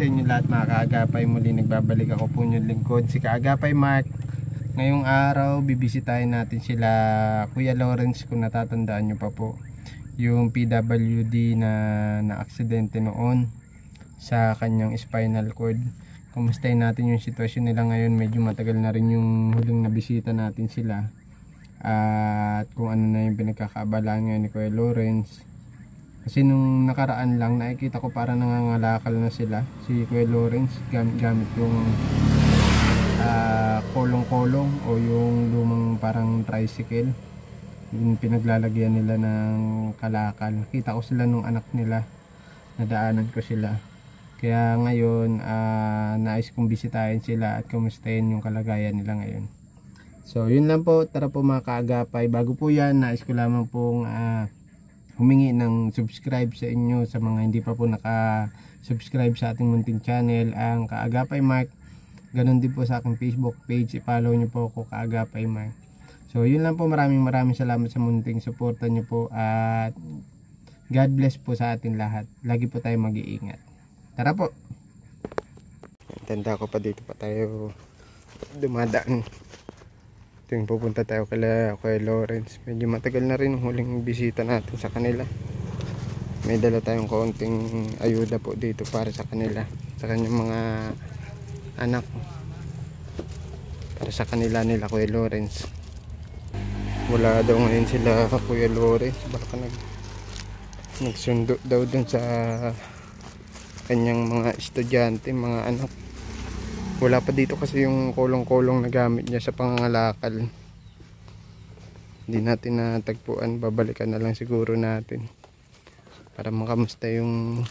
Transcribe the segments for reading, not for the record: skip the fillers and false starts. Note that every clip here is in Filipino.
sa inyo lahat mga kaagapay. Muli nagbabalik ako po yung lingkod, si Kaagapay Mark. Ngayong araw bibisitahin natin sila Kuya Lawrence, kung natatandaan nyo pa po, yung PWD na aksidente noon sa kanyang spinal cord. Kumustahin natin yung sitwasyon nila ngayon. Medyo matagal na rin yung huling nabisita natin sila, at kung ano na yung pinagkakaabalaan ngayon ni Kuya Lawrence. Kasi nung nakaraan lang nakikita ko para nangangalakal na sila, si Kuya Lawrence, gamit yung kolong-kolong o yung lumang parang tricycle, yung pinaglalagyan nila ng kalakal. Kita ko sila nung anak nila, nadaanan ko sila. Kaya ngayon nais kong bisitahin sila at kumustahin yung kalagayan nila ngayon. So yun lang po, tara po mga kaagapay. Bago po yan, nais ko lamang pong humingi ng subscribe sa inyo, sa mga hindi pa po naka-subscribe sa ating munting channel, ang Kaagapay Mark. Ganon din po sa aking Facebook page, i-follow nyo po ako, Kaagapay Mark. So yun lang po, maraming salamat sa munting suporta nyo po, at God bless po sa atin lahat. Lagi po tayo mag-iingat. Tara po. Tanda ko pa, dito pa tayo dumadaan. Yung pupunta tayo kay Lawrence. Medyo matagal na rin huling bisita natin sa kanila. May dala tayong kaunting ayuda po dito para sa kanila, sa kanyang mga anak, para sa kanila nila Kuya Lawrence. Wala daw ngayon sila Kuya Lawrence, baka nagsundo daw dun sa kanyang mga estudyante, mga anak. Wala pa dito kasi yung kolong-kolong na gamit niya sa pangangalakal. Hindi natin natagpuan, babalikan na lang siguro natin para makamusta yung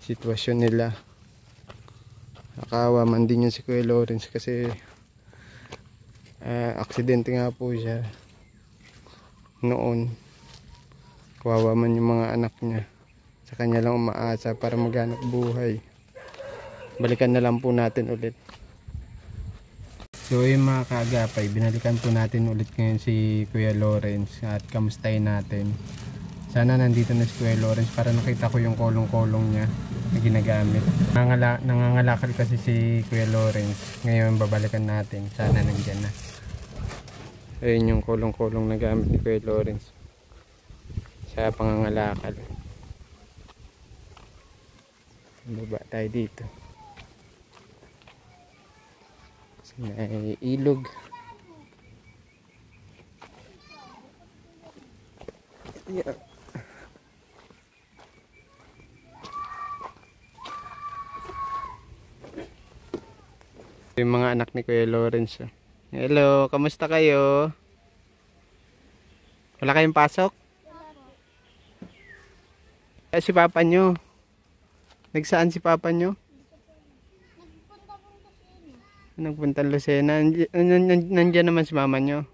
sitwasyon nila. Nakaawa man din yun si Kuya Lawrence kasi aksidente nga po siya noon. Kawawa man yung mga anak niya, sa kanya lang umaasa para maghanap buhay. Balikan na lang po natin ulit. So yung mga kaagapay, binalikan po natin ulit ngayon si Kuya Lawrence at kamustahin natin. Sana nandito na si Kuya Lawrence para nakita ko yung kolong-kolong niya na ginagamit. Nangangalakal kasi si Kuya Lawrence. Ngayon babalikan natin, sana nandyan na. Ayun yung kolong-kolong na gamit ni Kuya Lawrence sa pangangalakal. Baba tayo dito. May ilog. Yeah. Yung mga anak ni Kuya Lawrence. Hello, kamusta kayo? Wala kayong pasok? Si papa nyo? Nagsaan si papa nyo? Nagpunta Lucena. Nandiyan naman si mama nyo.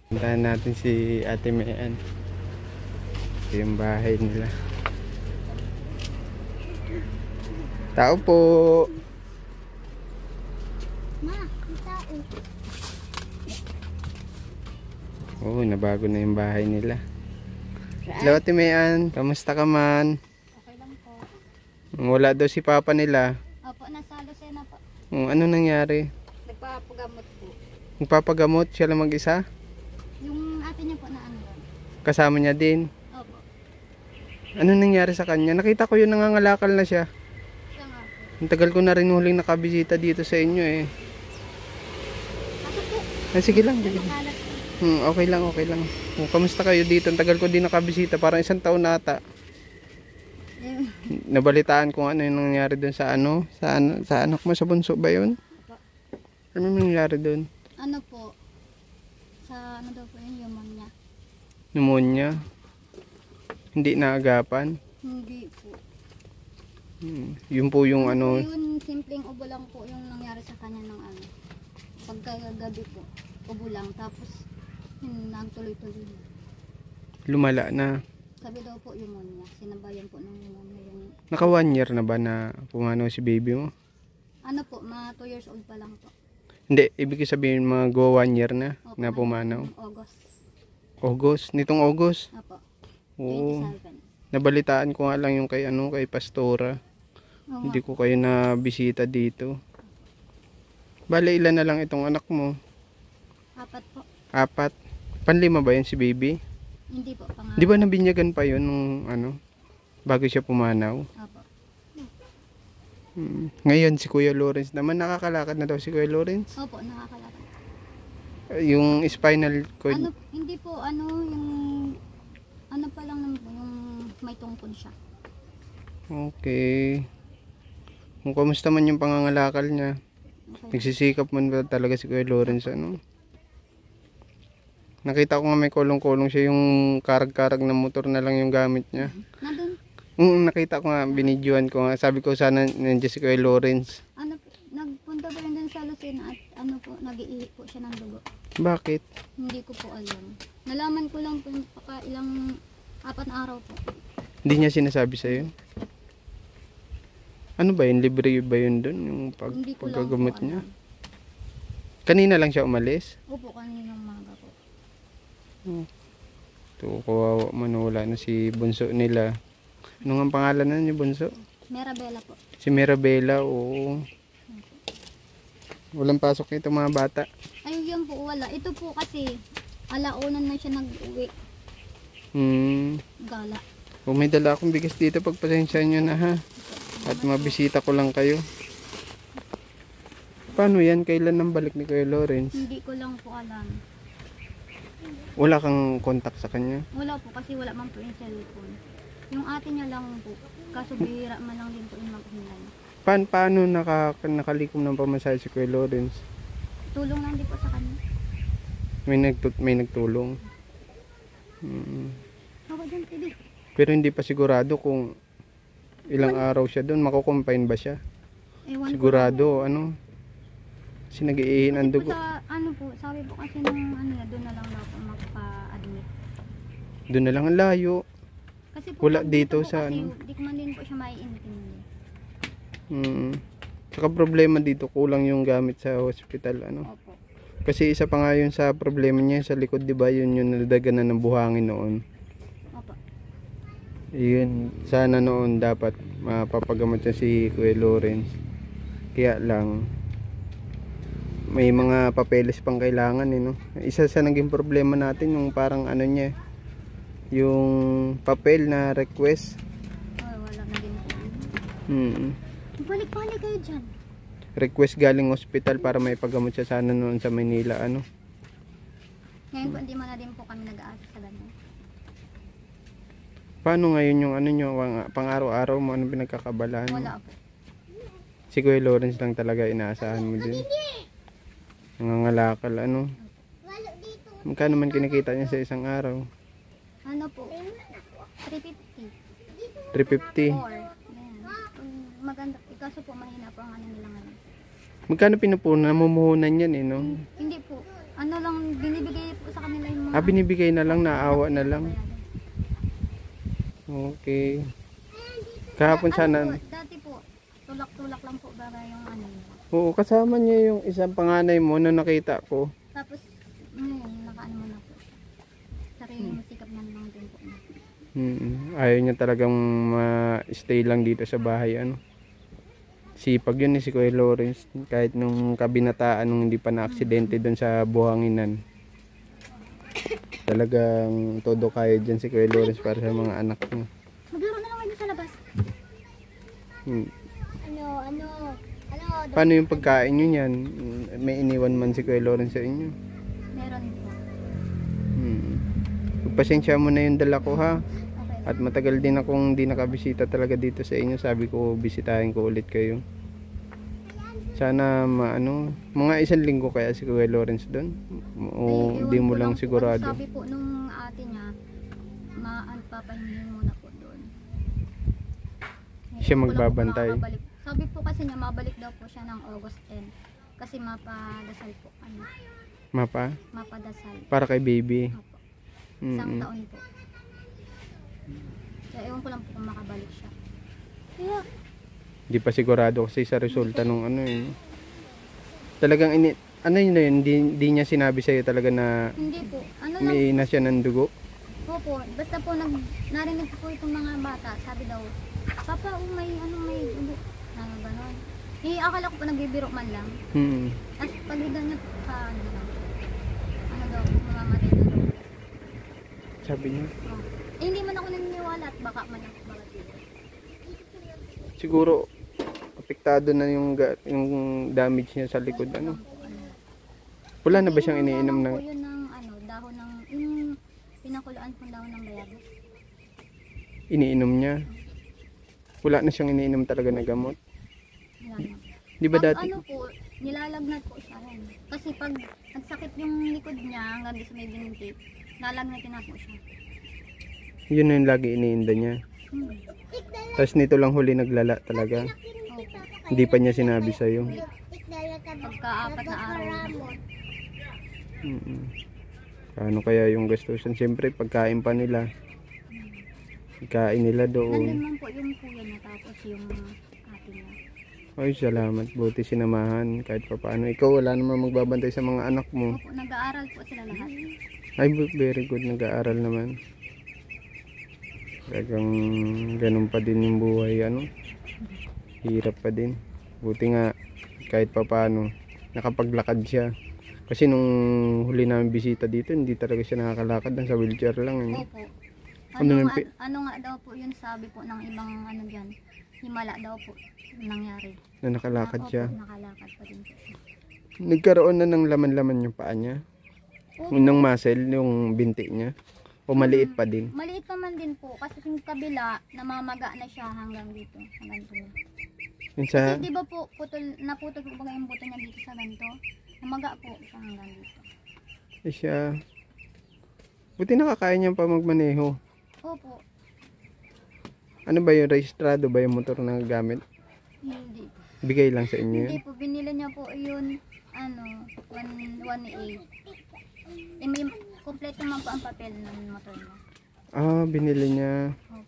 Puntahan natin si Ate Mayan. Ito yung bahay nila. Tao po. Ma, tao. Oh, nabago na yung bahay nila. Hello Ate Mayan, kamusta ka man? Okay lang po. Wala daw si papa nila. Opo, nasa Lucena po. Ano nangyari? Nagpapagamot po. Magpapagamot siya lang mag-isa? Yung ate niya po na ano. Kasama niya din? Opo. Ano nangyari sa kanya? Nakita ko yun, nangangalakal na siya. Siya nga po. Ang tagal ko na rin huling nakabisita dito sa inyo eh. Pasok po. Sige lang. Sige. Nakalat po. Okay lang, okay lang. Kamusta kayo dito? Ang tagal ko din nakabisita, parang 1 taon na ata. Nabalitaan kung ano yung nangyari doon sa sa anak mo, sa bunso ba yun? Ano nangyari doon? Ano po? Sa ano daw po yung pneumonia? Pneumonia? Hindi naagapan? Hindi po. Yun po yung ano. Yung simpleng ubo lang po yung nangyari sa kanya ng ano. Pagkagabi po, ubo lang. Tapos nagtuloy-tuloy. Lumala na. Sabi daw po pneumonia. Sinabayan po ng pneumonia yung... Naka 1 year na ba na pumanaw si baby mo? Ano po, mga 2 years old pa lang po. Hindi, ibig sabihin mga go 1 year na Opo, na pumanaw. August. August? Nitong August? Opo. Oo. 27. Nabalitaan ko nga lang yung kay kay Pastora. Oo nga. Hindi ko kayo na bisita dito. Bale, ilan na lang itong anak mo? 4 po. 4. Panlima ba yun si baby? Hindi po, Di ba nabinyagan pa yun nung ano, bago siya pumanaw? Opo. Ngayon si Kuya Lawrence naman, nakakalakad na daw si Kuya Lawrence. Opo, nakakalakad. Yung spinal cord, Ano, hindi po, yung, ano pa lang naman po, yung may tungkod siya. okay. Kung kamusta man yung pangangalakal niya, Okay. nagsisikap man ba talaga si Kuya Lawrence, ano? Nakita ko nga may kulong-kulong siya, yung karag-karag na motor na lang yung gamit niya. Nandun, Nakita ko nga, binidyoan ko nga. Sabi ko sana nandiyan si Kuya Lawrence. ano po, nagpunta pa rin dun sa Lucena at ano po, nag-iihi po siya ng dugo. Bakit? Hindi ko po alam. Nalaman ko lang po yung ilang 4 na araw po. Hindi niya sinasabi sa'yo? Ano ba yun? Libre ba yun dun? Yung Hindi ko lang po paggagamot niya? alam. Kanina lang siya umalis? Opo, kaninang umaga po. Ito, kawawa man, wala na si bunso nila. Ano nga ang pangalan na niya, bunso? Mirabela po. Si Mirabela, oo. Walang pasok ito mga bata. Ay, yun po, wala. Ito po kasi, alaunan na siya nag-uwi. Gala. Kung may dala akong bigas dito, pagpasensya nyo na ha. At mabisita ko lang kayo. Paano yan? Kailan nang balik ni Kuya Lawrence? Hindi ko lang po alam. Wala kang contact sa kanya? Wala po kasi wala man po yung cellphone. Yung ate niya lang po. Kaso bihira man lang din po yung maghinay. Paano nakalikom ng pamasahe si Kuya Lawrence? Tulong lang din po sa kanya. May nagtulong. Ako dyan, TV. Pero hindi pa sigurado kung ilang araw siya doon. Makukumpine ba siya? Ewan ko. Sigurado, ano? Kasi nag-iihin ang Kasi po dugo. sa, ano po, sabi po kasi nung ano na, doon na lang daw po magpa-admit. Doon na lang ang layo. Kasi po, Wala pag dito po sa kasi, ano. di ko man din po siya maiintindi. Saka problema dito, kulang yung gamit sa hospital, ano? Opo. Kasi isa pa nga yun sa problema niya sa likod, di ba? Yun yung nadaganan ng buhangin noon. Opo. Yun, sana noon dapat mapapagamot niya si Kuya Lawrence. Kaya lang, may mga papeles pang kailangan, eh, no? Isa sa naging problema natin, yung parang ano niya, yung papel na request. Oh, wala na din po. Balik-balik kayo dyan. Request galing hospital para may pagamot siya sana noon sa Manila, ano? Ngayon po, hindi man na din po kami nag-aasa sa ganun. Paano ngayon yung ano nyo, pang araw-araw mo, anong pinagkakabalaan mo? Wala po. Si Kuya Lawrence lang talaga inaasahan mo din. Nangangalakal, ano? Magkano man kinikita niya sa isang araw? Ano po? 350. 350. Or, yan. Maganda. Kaso po, mahina po ang ano nila ngayon. Magkano pinupunan? Namumuhunan yan, eh, no? Hindi po. Ano lang, binibigay po sa kanila yung mga... Binibigay na lang, naawa na lang. Okay. Kahapon sana... Ano po, dati po, tulak-tulak lang po ba yung ano nila. Oo, kasama niya yung isang panganay mo na nakita ko. Tapos, ngayon, nakaano mo na po. Sarili mo, sikap na lang din po. Ayaw niya talagang ma-stay lang dito sa bahay, ano. Sipag yun, si Kuya Lawrence. Kahit nung kabinataan, nung hindi pa na-aksidente doon sa buhanginan. Talagang todo kaya dyan si Kuya Lawrence para sa mga anak niya. Maglaro na lang kayo sa labas. Ano? Paano yung pagkain nyo yan? May iniwan man si Kuya Lawrence sa inyo? Meron po. Pagpasensya mo na yung dala ko, ha? Okay. At matagal din akong hindi nakabisita talaga dito sa inyo. Sabi ko, bisitahin ko ulit kayo. Sana mga 1 linggo kaya si Kuya Lawrence doon? O Ay, di ewan mo ko lang po. sigurado? Sabi po nung ate niya, papahingihin muna po doon. Siya Ewan ko lang po kung magbabantay. makakabalik. Sabi po kasi niya, mabalik daw po siya ng August 10. Kasi mapadasal po. Mapadasal. Para kay baby. Opo. Isang taon po. Kaya ewan ko lang po kung makabalik siya. Kaya, Di pa sigurado kasi sa resulta nung talagang ano yun na yun, di niya sinabi sa'yo talaga na hindi po. Ano lang may na siya ng dugo. po. Basta po narinig ko po itong mga bata. Sabi daw, Papa, may ano, may dugo. Ganon. Akala ko po nagbibiro man lang. At paghigan niya sa ano lang. Ano daw, mamamatay na daw. Sabi niya. Hindi man ako naniniwala at baka man ako Siguro, apektado na yung damage niya sa likod. Ano? Wala na ba siyang iniinom ng... Yun ng ano, dahon ng, yung pinakulaan kong dahon ng bayabo. Iniinom niya? Wala na siyang iniinom talaga na gamot? Wala na. Di ba dati? Ano po, nilalagnat po siya yan. Kasi pag nagsakit yung likod niya hanggang sa may binti, nalagnatin na po siya. Yun na yung lagi iniinda niya. Tapos nito lang huli naglala talaga. Opo. Hindi pa niya sinabi sa'yo. Pagka-4 na araw. Paano kaya yung gastusan? Siyempre pagkain pa nila. Pagkain nila Nandun doon. man po yung kuya niya tapos yung ate niya. Ay, salamat. Buti sinamahan kahit pa paano. Ikaw wala naman magbabantay sa mga anak mo. Opo, nag-aaral po sila lahat. Ay, very good. Nag-aaral naman. Talagang ganun pa din yung buhay. Ano? Hirap pa din. Buti nga kahit pa paano nakapaglakad siya. Kasi nung huli namin bisita dito, hindi talaga siya nakakalakad. Nasa wheelchair lang. Ano? Opo. Ano Ano nga daw po yun sabi po ng ibang ano dyan. Himala daw po nangyari. Na nakalakad siya. Opo, nakalakad pa din po siya. Nagkaroon na ng laman-laman yung paa niya. Opo. Unang muscle, yung binti niya. O maliit pa din. Maliit pa man din po kasi yung kabila namamaga na siya hanggang dito, sa ganito. Yung sa... Kasi di ba po naputol po ba yung buto niya dito sa ganito? Namaga po siya hanggang dito. siya. Buti nakakaya niya pa magmaneho. Opo. Ano ba yung rehistrado ba yung motor na gamit? Hindi. Bigay lang sa inyo Hindi yun? po, binili niya po yun, ano, 1.8. May kompleto man po ang papel ng motor niya. Ah, binili niya. Opo.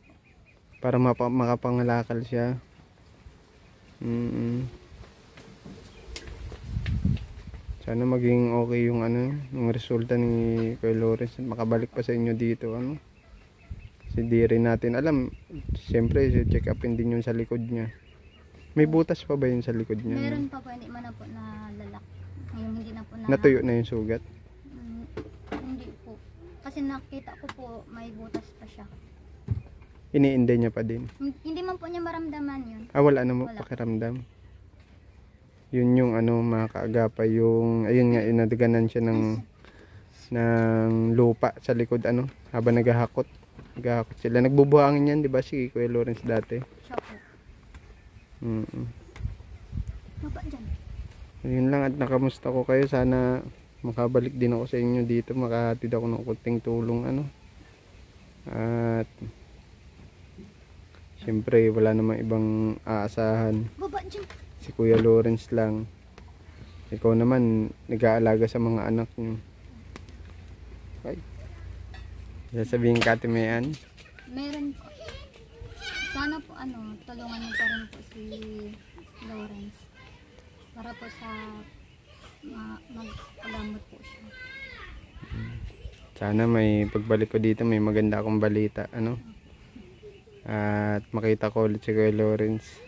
Para makapangalakal siya. Sana maging okay yung ano, yung resulta ni Kuya Lawrence. Makabalik pa sa inyo dito, ano. Kasi di rin natin alam. Siyempre, check upin din yun sa likod niya. May butas pa ba yun sa likod niya? Meron pa po, hindi man na po nalalak. Yung hindi na po na... Natuyo na yung sugat? Hindi po. Kasi nakita ko po, may butas pa siya. Iniinde niya pa din? Hindi man po niya maramdaman yun. Ah, wala na Wala. pakiramdam. Yun yung ano, mga kaagapay, yung ayun nga, inadaganan siya ng lupa sa likod, ano, habang naghahakot sila. Nagbubuhangin yan, di ba, si Kuya Lawrence dati? Siya po. Baba dyan. Yun lang, at nakamusta ko kayo. Sana makabalik din ako sa inyo dito, makahatid ako ng kunting tulong, ano. At siyempre wala namang ibang aasahan, Baba dyan. si Kuya Lawrence lang. Ikaw naman nag-aalaga sa mga anak niyo. Ay, sasabihin ka, Ate Mayan? Meron po. Sana po ano, tulungan niyo pa rin po si Lawrence. Para po sa magpagamot po siya. Sana may pagbalik ko dito may maganda akong balita, ano, at makita ko ulit si Kuya Lawrence.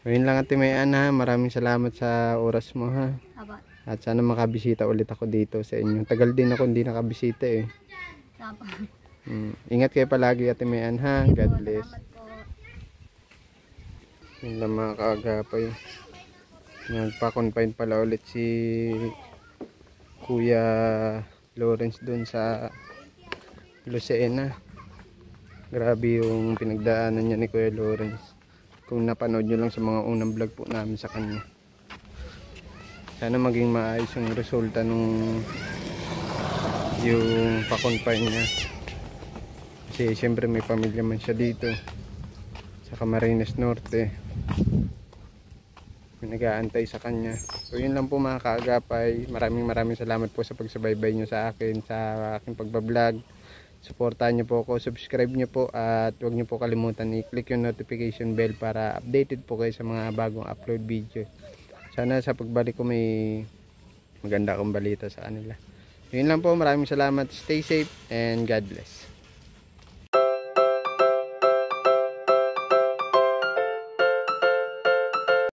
Ayun lang, Ate Mayan, ha. Maraming salamat sa oras mo, ha. Aba, At sana makabisita ulit ako dito sa inyo. Tagal din ako hindi nakabisita, eh. tama. Ingat kayo palagi, Ate Mayan, ha. God bless. Salamat po. Yun lang, mga kaagapay. Nagpa-confine pala ulit si Kuya Lawrence dun sa Lucena. Grabe yung pinagdaanan niya ni Kuya Lawrence. Kung napanood nyo lang sa mga unang vlog po namin sa kanya. Sana maging maayos yung resulta nung yung pa-confine niya. Kasi siyempre may pamilya man siya dito sa Camarines Norte. May nag-aantay sa kanya. So yun lang po, mga kaagapay. Maraming salamat po sa pagsubaybay nyo sa akin, sa aking pagbablog. Suportahan nyo po ako, subscribe nyo po, at huwag nyo po kalimutan i-click yung notification bell para updated po kayo sa mga bagong upload video. Sana sa pagbalik ko may maganda akong balita sa kanila. Yun lang po, maraming salamat. Stay safe and God bless.